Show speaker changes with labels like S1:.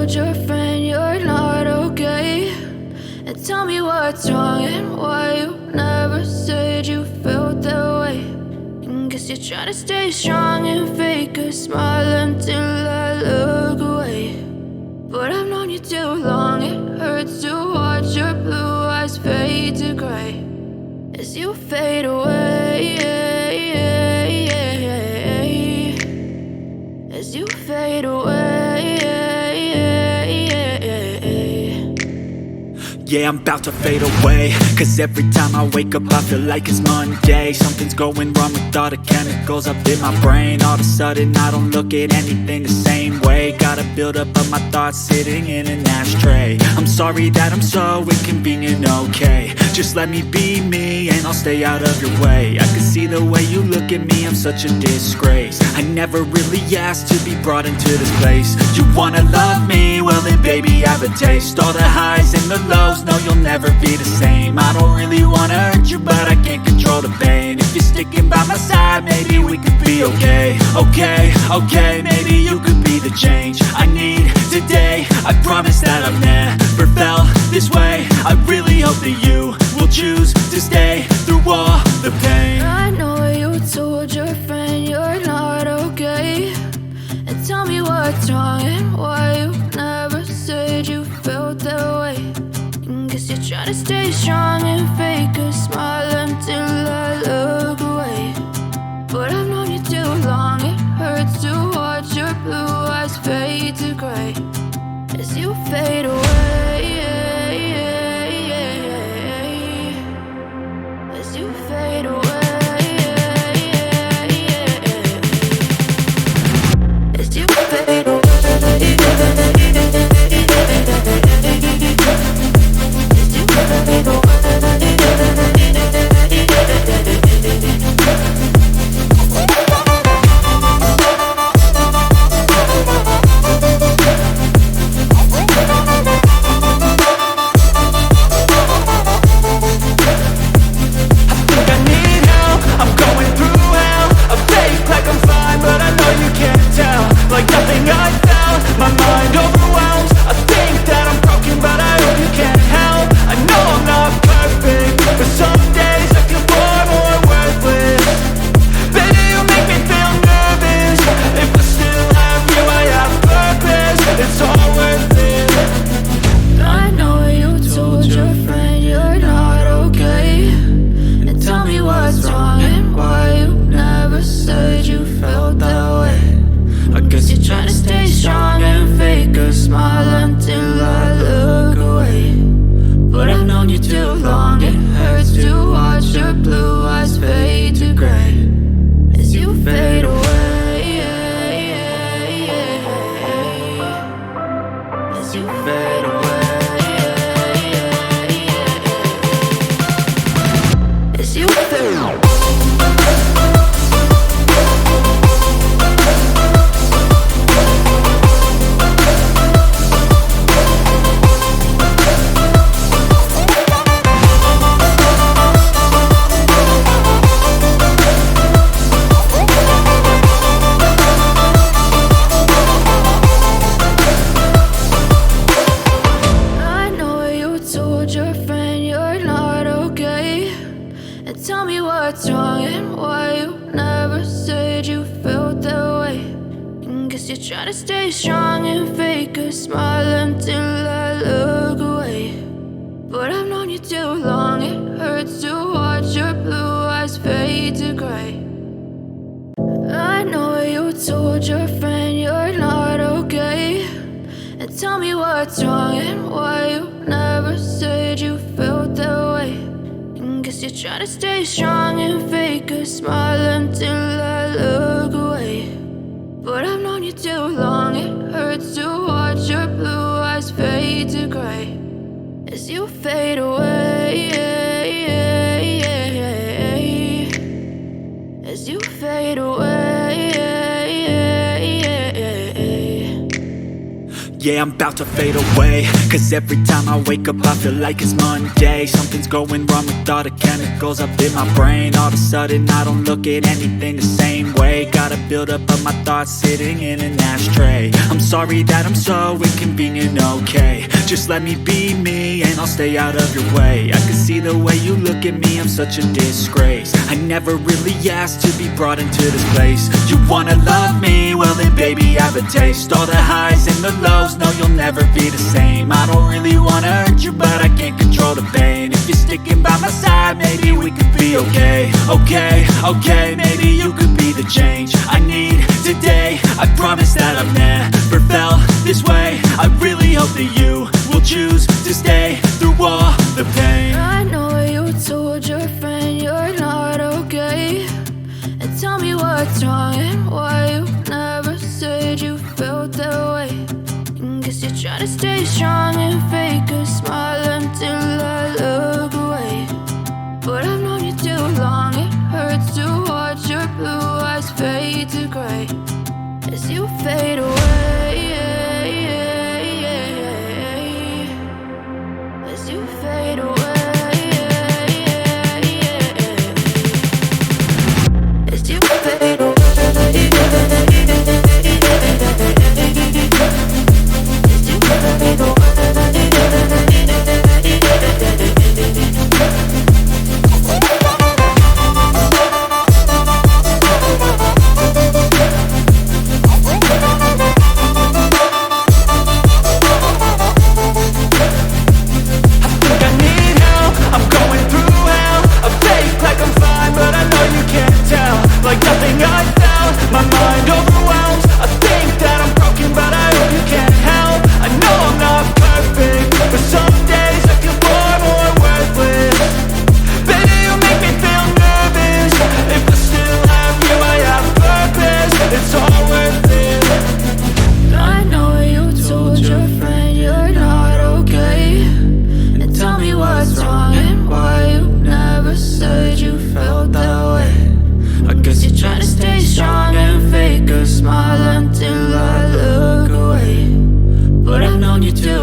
S1: told your friend you're not okay, and tell me what's wrong and why you never said you felt that way. And guess you're trying to stay strong and fake a smile until I look away. But I've known you too long, it hurts to watch your blue eyes fade to gray as you fade away, as you fade away.
S2: Yeah, I'm about to fade away, cause every time I wake up I feel like it's Monday. Something's going wrong with all the chemicals up in my brain. All of a sudden I don't look at anything the same way. Got a buildup of my thoughts sitting in an ashtray. I'm sorry that I'm so inconvenient, okay. Just let me be me and I'll stay out of your way. I can see the way you look at me, I'm such a disgrace. I never really asked to be brought into this place. You wanna love me? Well then baby, have a taste. All the highs and the lows, no, you'll never be the same. I don't really wanna hurt you, but I can't control the pain. If you're sticking by my side, maybe we could be okay. Okay, maybe you could be the change I need today. I promise that I've never felt this way. I really hope that you will choose to stay through all the pain.
S1: I know you told your friend you're not okay, and tell me what's wrong and why you never said you felt that way. And guess you're trying to stay strong and fake a smile until I look away. But I've known you too long, it hurts to watch your blue eyes fade to gray as you fade away, as you fade away. As you fade away. Tell me what's wrong and why you never said you felt that way. And guess you're trying to stay strong and fake a smile until I look away. But I've known you too long, it hurts to watch your blue eyes fade to gray. I know you told your friend you're not okay, and tell me what's wrong and why you never said you felt that way. Guess you're trying to stay strong and fake a smile until I look away. But I've known you too long, it hurts to watch your blue eyes fade to gray as you fade away, as you fade away.
S2: Yeah, I'm about to fade away, cause every time I wake up I feel like it's Monday. Something's going wrong with all the chemicals up in my brain. All of a sudden I don't look at anything the same way. Got a buildup of my thoughts sitting in an ashtray. I'm sorry that I'm so inconvenient, okay. Just let me be me and I'll stay out of your way. I can see the way you look at me, I'm such a disgrace. I never really asked to be brought into this place. You wanna love me? Well then baby I have a taste. All the highs and the lows, no you'll never be the same. I don't really wanna hurt you but I can't control the pain. If you're sticking by my side, maybe we could be okay. Okay, maybe you could be the change I need today. I promise that I've never felt this way. I really hope that you will choose to stay through all the pain.
S1: I know you told your friend you're not okay, and tell me what's wrong and why you never said you felt that way. And guess you're trying to stay strong and fake a smile until I look away. But I've known you too long, it hurts to watch your blue eyes fade to gray as you fade away. As you fade away. As you fade away. As you fade away.
S2: Like nothing I felt, my mind overwhelms. I think that I'm broken, but I hope you can't help. I know I'm not perfect, but some days I feel far more worthless. Baby, you make me feel nervous. If I still have you, I have purpose. It's all worth it.
S1: I know you told your friend you're not okay, and tell me what's wrong and why you never said you felt that way. I guess you're trying to stay strong and fake a smile until I look away. But I've known you too